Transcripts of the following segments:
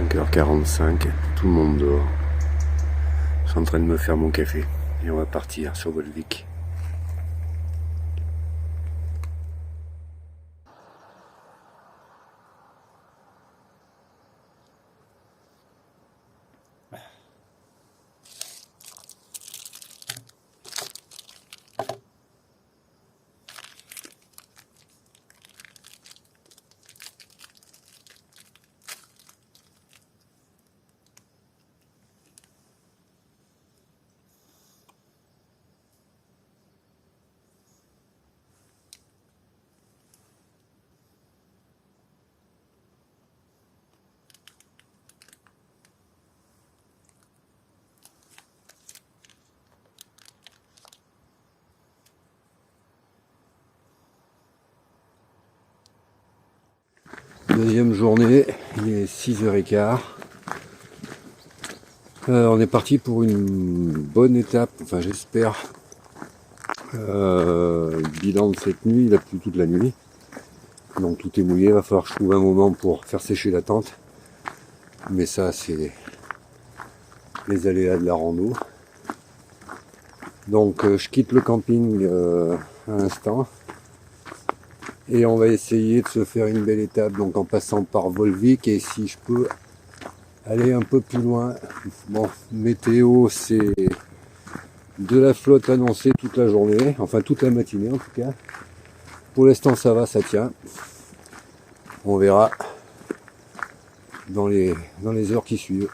5h45, tout le monde dort. Je suis en train de me faire mon café et on va partir sur Volvic. Deuxième journée, il est 6h15. On est parti pour une bonne étape, enfin j'espère. Le bilan de cette nuit, il a plu toute la nuit. Donc tout est mouillé, il va falloir que je trouve un moment pour faire sécher la tente. Mais ça c'est les aléas de la rando. Donc je quitte le camping à l'instant. Et on va essayer de se faire une belle étape, donc en passant par Volvic, et si je peux aller un peu plus loin. Bon, météo, c'est de la flotte annoncée toute la journée, enfin toute la matinée en tout cas. Pour l'instant ça va, ça tient. On verra dans les heures qui suivent.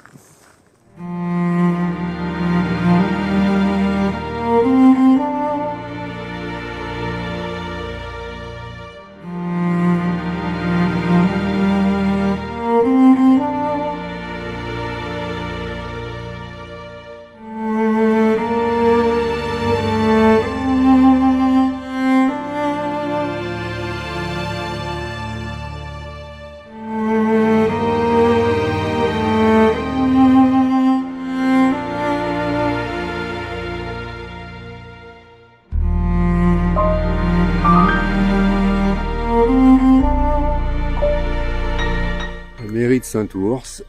Mairie de Saint-Ours,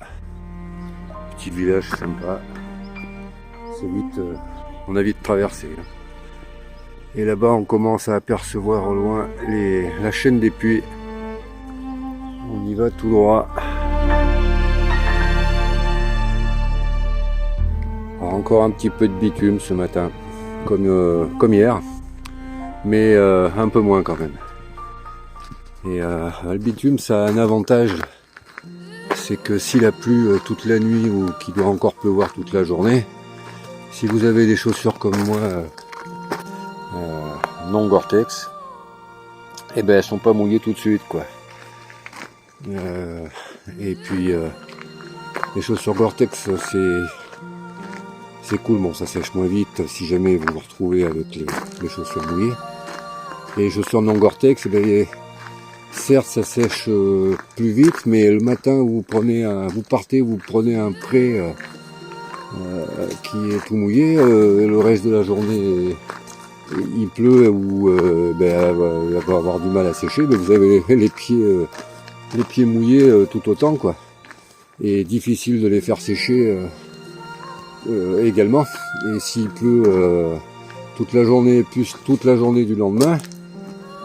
petit village sympa, c'est vite, on a vite traversé. Et là-bas on commence à apercevoir au loin la chaîne des puits, on y va tout droit. Alors, encore un petit peu de bitume ce matin, comme hier, mais un peu moins quand même. Et le bitume ça a un avantage, c'est que s'il a plu toute la nuit ou qu'il doit encore pleuvoir toute la journée, si vous avez des chaussures comme moi non Gore-Tex, et ben elles sont pas mouillées tout de suite quoi. Et puis les chaussures Gore-Tex c'est cool, bon ça sèche moins vite si jamais vous vous retrouvez avec les chaussures mouillées. Et les chaussures non Gore-Tex, certes, ça sèche plus vite, mais le matin, vous prenez un pré qui est tout mouillé. Le reste de la journée, il pleut ou il va avoir du mal à sécher, mais vous avez les pieds mouillés tout autant, quoi. Et difficile de les faire sécher également. Et s'il pleut toute la journée, plus toute la journée du lendemain,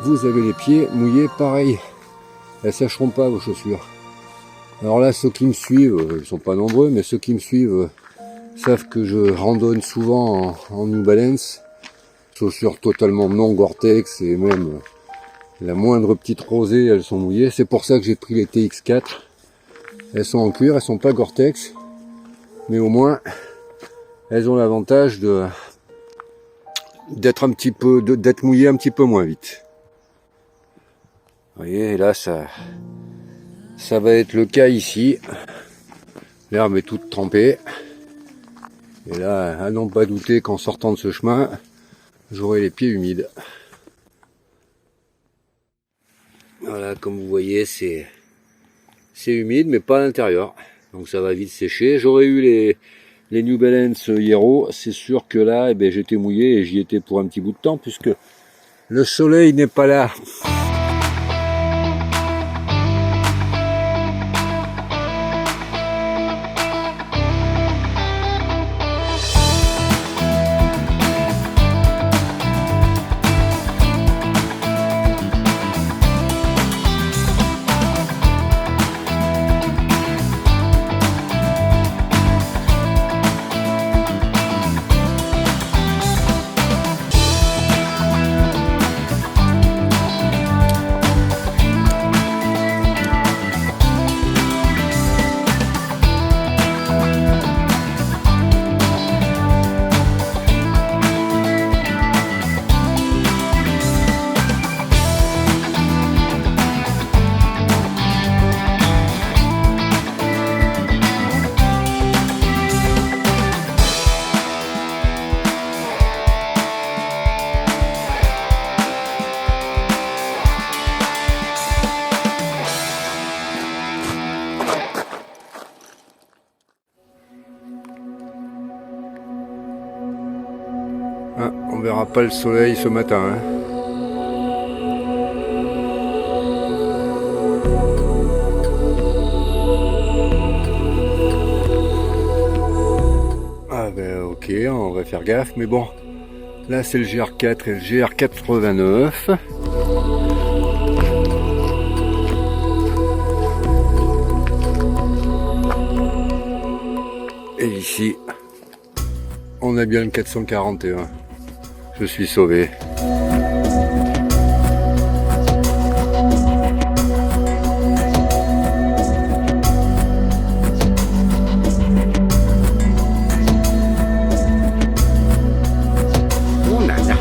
vous avez les pieds mouillés pareil. Elles sècheront pas vos chaussures. Alors là, ceux qui me suivent, ils sont pas nombreux, mais ceux qui me suivent savent que je randonne souvent en New Balance. Chaussures totalement non Gore-Tex et même la moindre petite rosée, elles sont mouillées. C'est pour ça que j'ai pris les TX4. Elles sont en cuir, elles sont pas Gore-Tex. Mais au moins, elles ont l'avantage d'être mouillées un petit peu moins vite. Vous voyez, là, ça va être le cas ici. L'herbe est toute trempée. Et là, à n'en pas douter qu'en sortant de ce chemin, j'aurai les pieds humides. Voilà, comme vous voyez, c'est humide, mais pas à l'intérieur. Donc ça va vite sécher. J'aurais eu les New Balance Hero. C'est sûr que là, j'étais mouillé et j'y étais pour un petit bout de temps, puisque le soleil n'est pas là. Ah, on verra pas le soleil ce matin. Hein. Ah ben ok, on va faire gaffe, mais bon. Là c'est le GR4 et le GR89. Et ici, on a bien le 441. Je suis sauvé. Oh là là.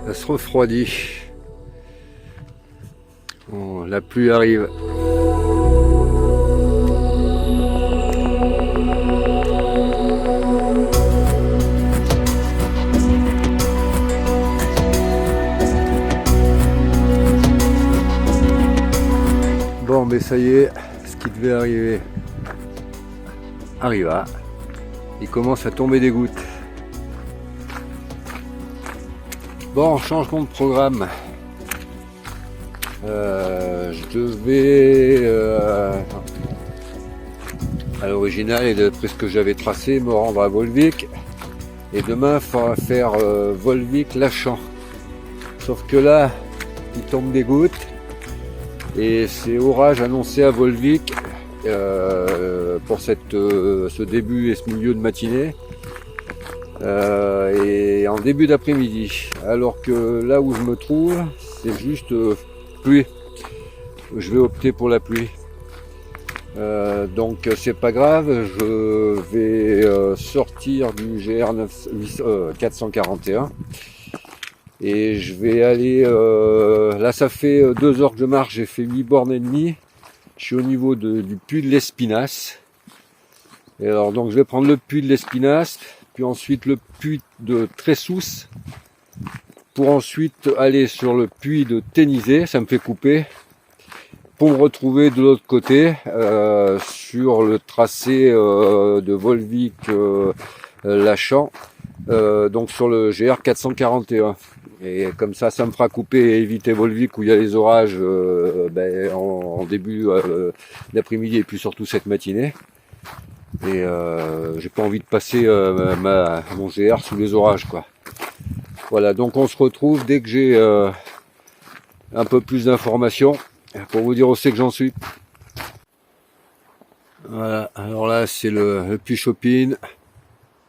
Ça se refroidit. Oh, la pluie arrive. Bon, mais ça y est, ce qui devait arriver arriva. Il commence à tomber des gouttes. Bon, changement de programme. Je devais, à l'original et d'après ce que j'avais tracé, me rendre à Volvic. Et demain, il faudra faire Volvic-Lachamp. Sauf que là, il tombe des gouttes. Et c'est orage annoncé à Volvic pour ce début et ce milieu de matinée. Et en début d'après-midi. Alors que là où je me trouve, c'est juste pluie. Je vais opter pour la pluie. Donc c'est pas grave, je vais sortir du GR441 et je vais aller là ça fait 2 heures que je marche, j'ai fait 8 bornes et demie. Je suis au niveau du puits de l'Espinasse. Et alors donc je vais prendre le puits de l'Espinasse, puis ensuite le puits de Tressousse, pour ensuite aller sur le puits de Ténisé, ça me fait couper, pour me retrouver de l'autre côté, sur le tracé de Volvic-Lachamp, donc sur le GR 441. Et comme ça me fera couper et éviter Volvic où il y a les orages en début d'après-midi et puis surtout cette matinée. Et j'ai pas envie de passer mon GR sous les orages, quoi. Voilà, donc on se retrouve dès que j'ai un peu plus d'informations pour vous dire aussi que j'en suis. Voilà, alors là c'est le puits Chopin,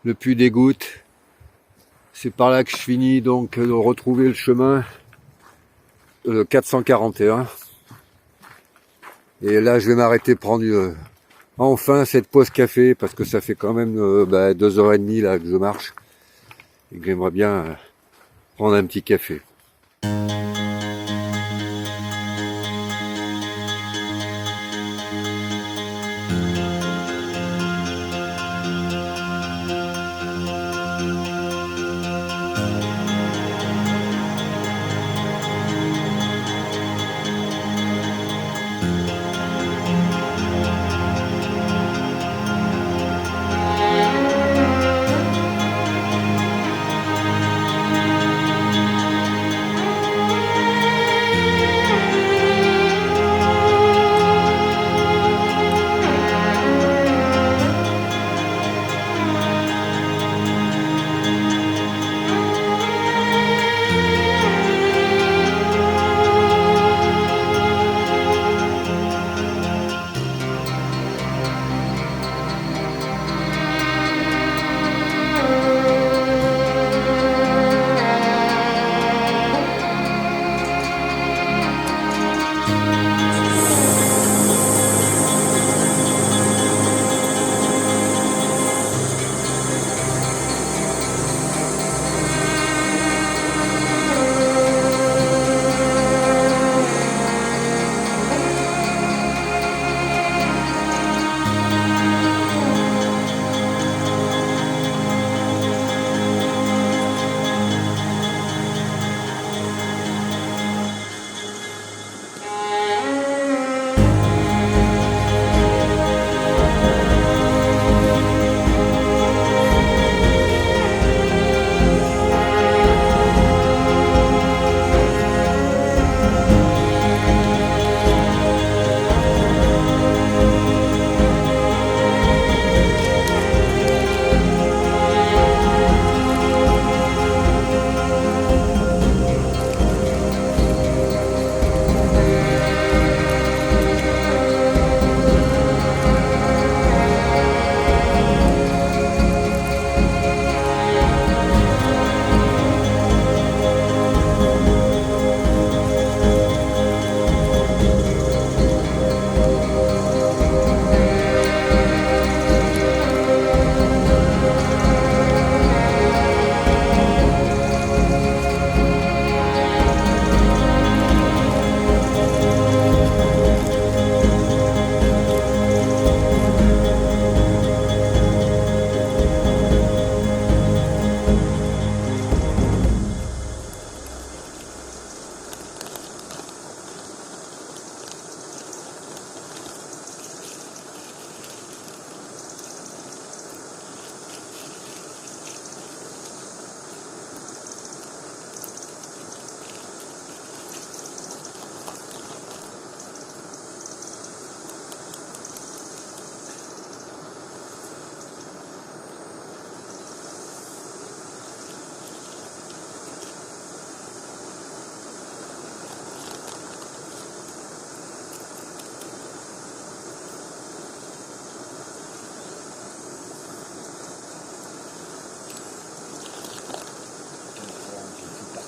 le puits des Gouttes. C'est par là que je finis donc de retrouver le chemin, le 441. Et là je vais m'arrêter prendre enfin cette pause café parce que ça fait quand même 2h30 là que je marche et que j'aimerais bien prendre un petit café.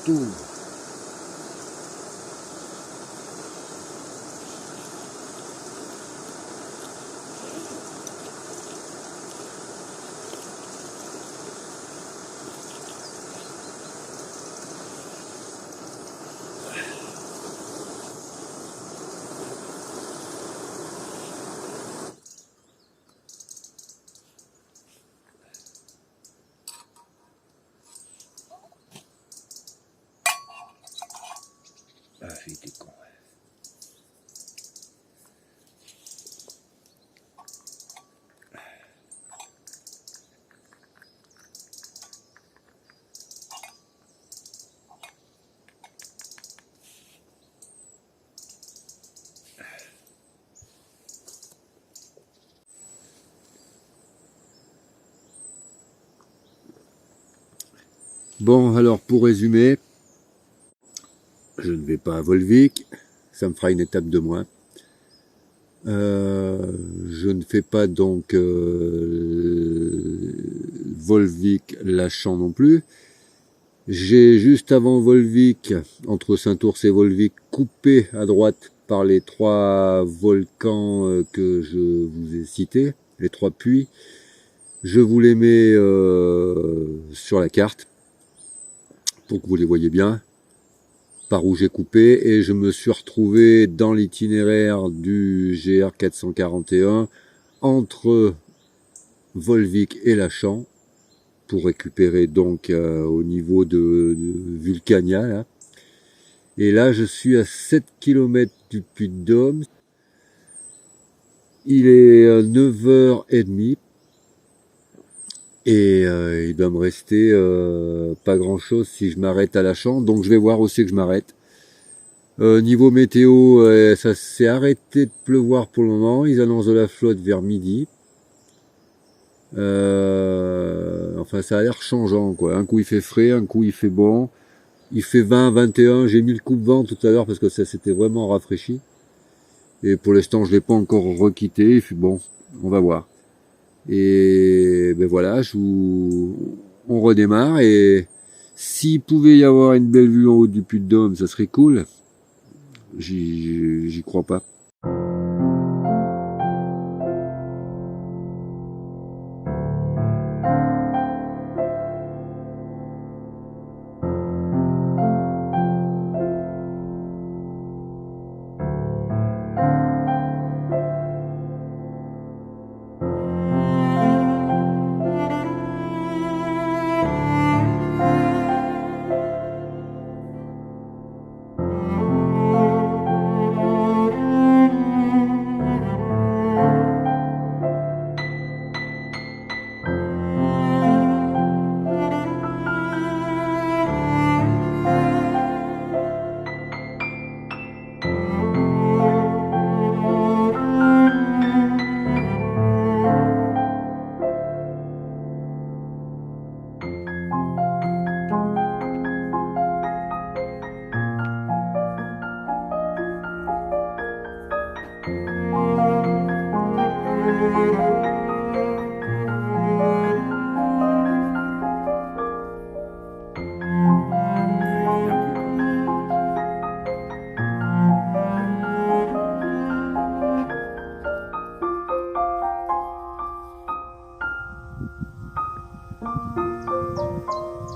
tout. Ah, j'ai été con. Bon, alors pour résumer, je ne vais pas à Volvic, ça me fera une étape de moins. Je ne fais pas donc Volvic-Lachamp non plus. J'ai juste avant Volvic, entre Saint-Ours et Volvic, coupé à droite par les 3 volcans que je vous ai cités, les 3 puits. Je vous les mets sur la carte pour que vous les voyez bien, par où j'ai coupé, et je me suis retrouvé dans l'itinéraire du GR 441 entre Volvic et Lachamp pour récupérer donc au niveau de Vulcania là. Et là je suis à 7 km du Puy-de-Dôme. Il est 9h30 et il doit me rester pas grand chose si je m'arrête à Lachamp, donc je vais voir aussi que je m'arrête. Niveau météo, ça s'est arrêté de pleuvoir pour le moment, ils annoncent de la flotte vers midi. Enfin ça a l'air changeant quoi, un coup il fait frais, un coup il fait bon, il fait 20, 21, j'ai mis le coupe-vent tout à l'heure parce que ça s'était vraiment rafraîchi. Et pour l'instant je l'ai pas encore requitté, et puis bon, on va voir. Et ben voilà, on redémarre, et s'il pouvait y avoir une belle vue en haut du Puy-de-Dôme, ça serait cool. J'y crois pas.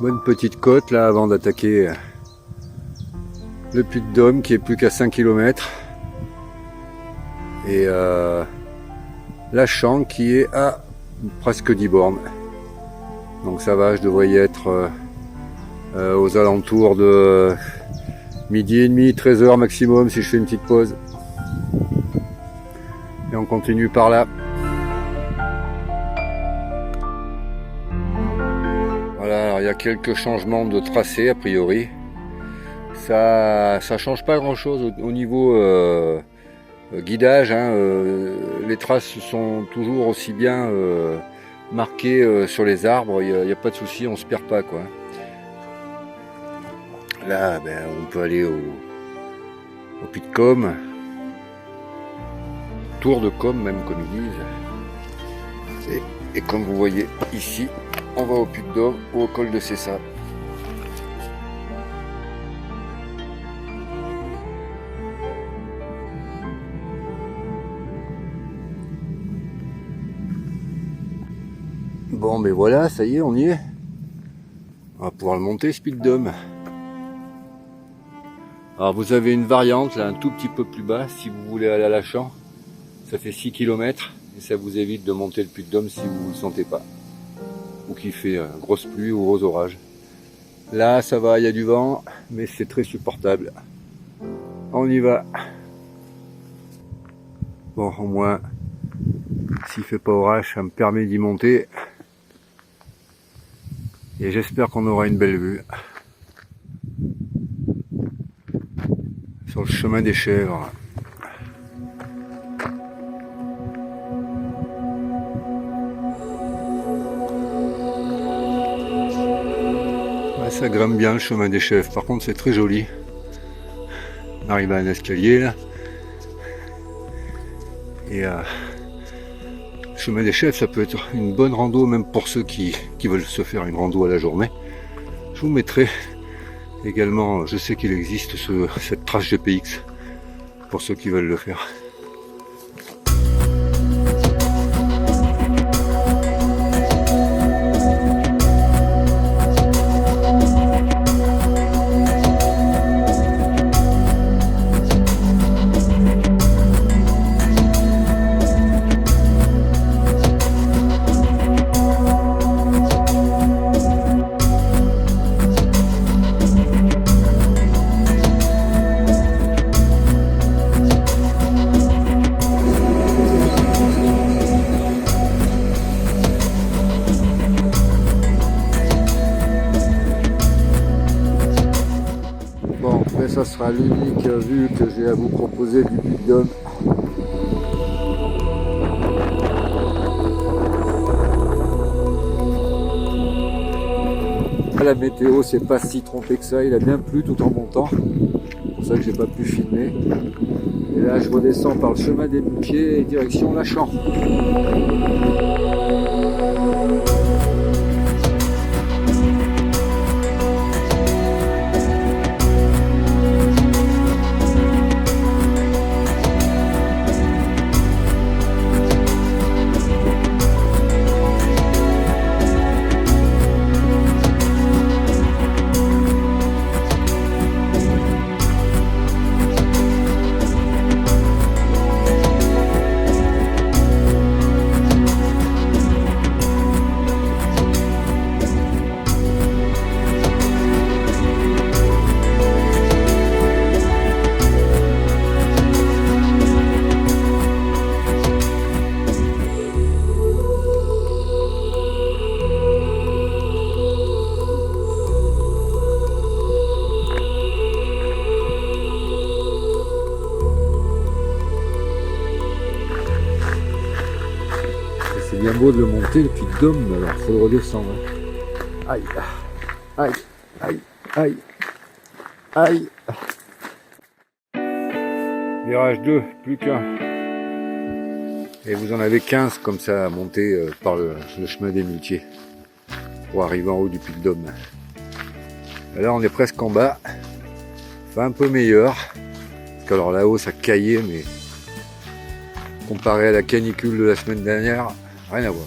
Bonne petite côte là avant d'attaquer le Puy-de-Dôme qui est plus qu'à 5 km. Et Lachamp qui est à presque 10 bornes. Donc ça va, je devrais y être aux alentours de midi et demi, 13h maximum si je fais une petite pause. Et on continue par là. Voilà, alors il y a quelques changements de tracé a priori. Ça change pas grand chose au niveau guidage, hein, les traces sont toujours aussi bien marquées sur les arbres, il n'y a pas de souci, on se perd pas quoi. Là ben, on peut aller au Puy de Côme, Tour de Côme même comme ils disent. Et comme vous voyez ici, on va au Puy-de-Dôme ou au col de Cessa. Bon, mais voilà, ça y est, on y est. On va pouvoir le monter, ce Puy de Dôme. Alors vous avez une variante là un tout petit peu plus bas si vous voulez aller à Lachan. Ça fait 6 km et ça vous évite de monter le Puy de Dôme si vous ne le sentez pas. Ou qu'il fait grosse pluie ou gros orage. Là ça va, il y a du vent, mais c'est très supportable. On y va. Bon, au moins, s'il fait pas orage, ça me permet d'y monter. Et j'espère qu'on aura une belle vue. Sur le chemin des chèvres. Ouais, ça grimpe bien le chemin des chèvres. Par contre, c'est très joli. On arrive à un escalier là. Et le chemin des chèvres, ça peut être une bonne rando, même pour ceux qui veulent se faire une rando à la journée. Je vous mettrai également, je sais qu'il existe cette trace GPX pour ceux qui veulent le faire. Ça sera l'unique vue que j'ai à vous proposer du Puy de Dôme. La météo s'est pas si trompée que ça, il a bien plu tout en montant, c'est pour ça que j'ai pas pu filmer. Et là je redescends par le chemin des Pieds et direction Lachan. C'est bien beau de le monter le Puy de Dôme, mais alors il faut le redescendre. Aïe, aïe, aïe, aïe, aïe. Virage 2, plus qu'un. Et vous en avez 15 comme ça à monter par le chemin des Muletiers pour arriver en haut du Puy de Dôme. Et là on est presque en bas, enfin un peu meilleur, parce qu'alors là-haut ça caillait, mais comparé à la canicule de la semaine dernière, rien à voir.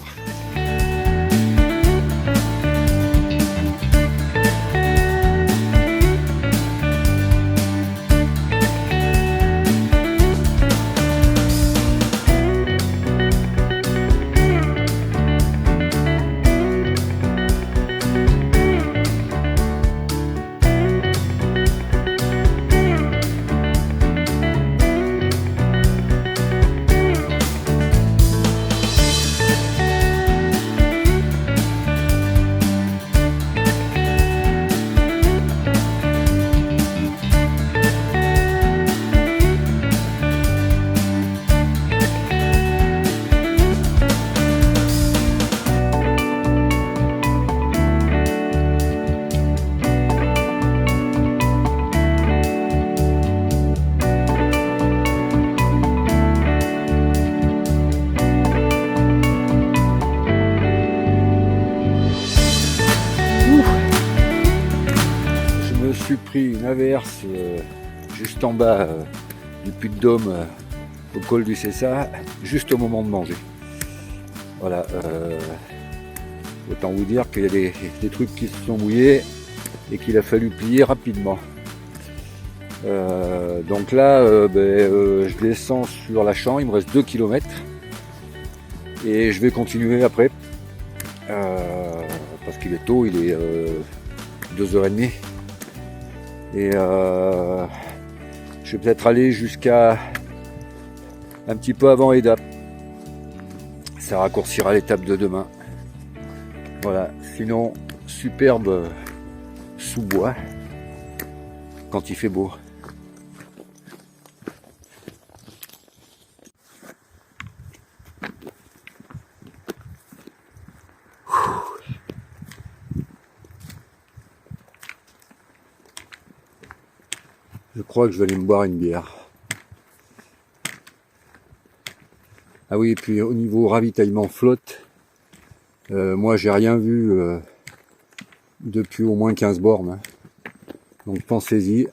Je me suis pris une averse juste en bas du Puy de Dôme au col du Cessa, juste au moment de manger. Voilà, Autant vous dire qu'il y a des trucs qui se sont mouillés et qu'il a fallu plier rapidement. Donc là, je descends sur la Champ, il me reste 2 km et je vais continuer après parce qu'il est tôt, il est 2h30 et je vais peut-être aller jusqu'à un petit peu avant Edap. Ça raccourcira l'étape de demain. Voilà, sinon superbe sous-bois quand il fait beau. Je crois que je vais aller me boire une bière. Ah oui, et puis au niveau ravitaillement flotte, moi j'ai rien vu depuis au moins 15 bornes. Donc pensez-y,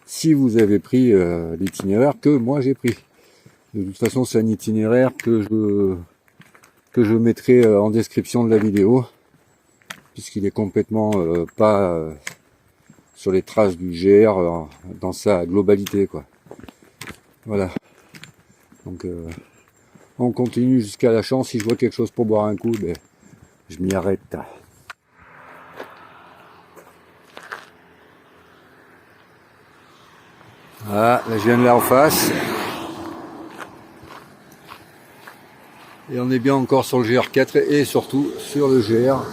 si vous avez pris l'itinéraire que moi j'ai pris. De toute façon, c'est un itinéraire que je mettrai en description de la vidéo, puisqu'il est complètement pas sur les traces du GR dans sa globalité, quoi. Voilà. Donc on continue jusqu'à la Champ. Si je vois quelque chose pour boire un coup, je m'y arrête. Voilà, là je viens de là en face. Et on est bien encore sur le GR4 et surtout sur le GR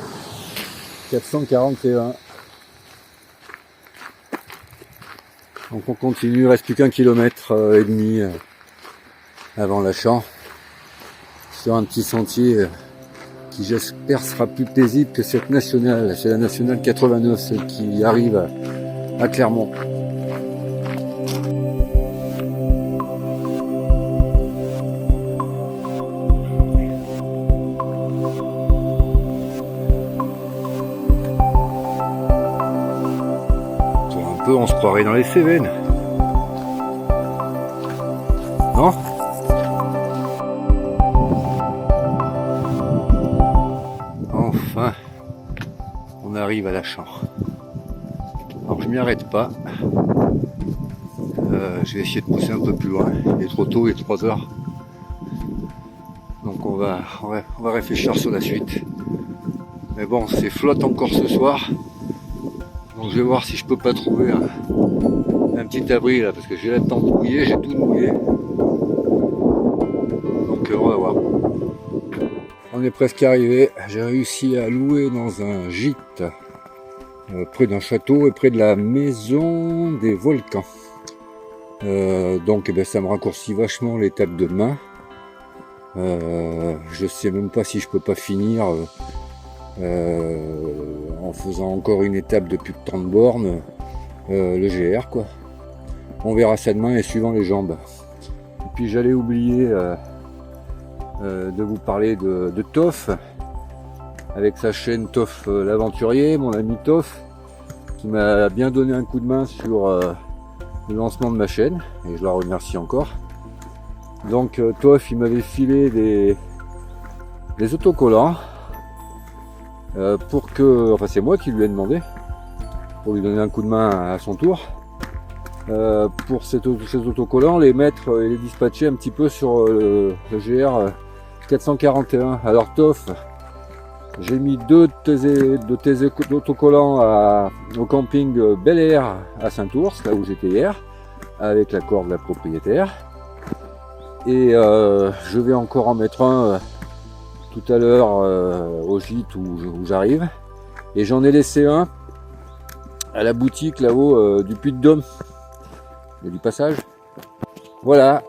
441. Donc on continue, il reste plus qu'1,5 km avant la Champ. Sur un petit sentier qui j'espère sera plus paisible que cette nationale. C'est la nationale 89, celle qui arrive à Clermont. Un peu, on se croirait dans les Cévennes. Non ? Enfin, on arrive à la Champ. Alors je m'y arrête pas. Je vais essayer de pousser un peu plus loin. Il est trop tôt, il est 3 heures. Donc on va réfléchir sur la suite. Mais bon, c'est flotte encore ce soir. Donc je vais voir si je peux pas trouver un petit abri là, parce que j'ai la tente mouillée, j'ai tout mouillé. Donc on va voir. On est presque arrivé. J'ai réussi à louer dans un gîte près d'un château et près de la maison des volcans. Donc ça me raccourcit vachement l'étape de demain. Je sais même pas si je peux pas finir en faisant encore une étape de plus de 30 bornes, le GR quoi. On verra ça demain et suivant les jambes. Et puis j'allais oublier de vous parler de Toff, avec sa chaîne Toff l'aventurier, mon ami Toff, qui m'a bien donné un coup de main sur le lancement de ma chaîne, et je la remercie encore. Donc Toff, il m'avait filé des autocollants pour que, enfin c'est moi qui lui ai demandé, pour lui donner un coup de main à son tour, pour ces autocollants, les mettre et les dispatcher un petit peu sur le GR 441. Alors Toff, j'ai mis deux de tes autocollants au camping Bel Air à Saint-Ours, là où j'étais hier, avec l'accord de la propriétaire. Et je vais encore en mettre un tout à l'heure au gîte où j'arrive. Et j'en ai laissé un à la boutique là-haut du Puy-de-Dôme. Il y a du passage. Voilà.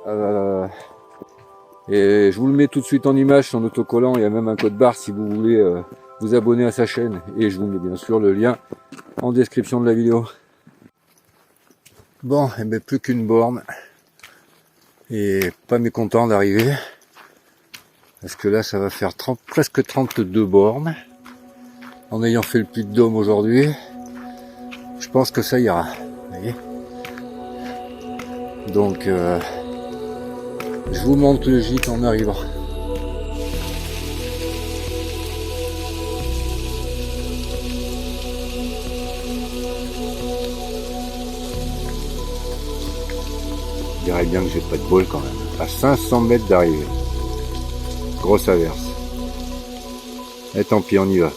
Et je vous le mets tout de suite en image, son autocollant. Il y a même un code barre si vous voulez vous abonner à sa chaîne. Et je vous mets bien sûr le lien en description de la vidéo. Bon, et bien plus qu'une borne. Et pas mécontent d'arriver. Parce que là, ça va faire presque 32 bornes. En ayant fait le Puy-de-Dôme aujourd'hui, je pense que ça ira. Vous voyez ? Donc, je vous montre le gîte en arrivant. Je dirais bien que j'ai pas de bol quand même. À 500 mètres d'arrivée. Grosse averse. Et tant pis, on y va.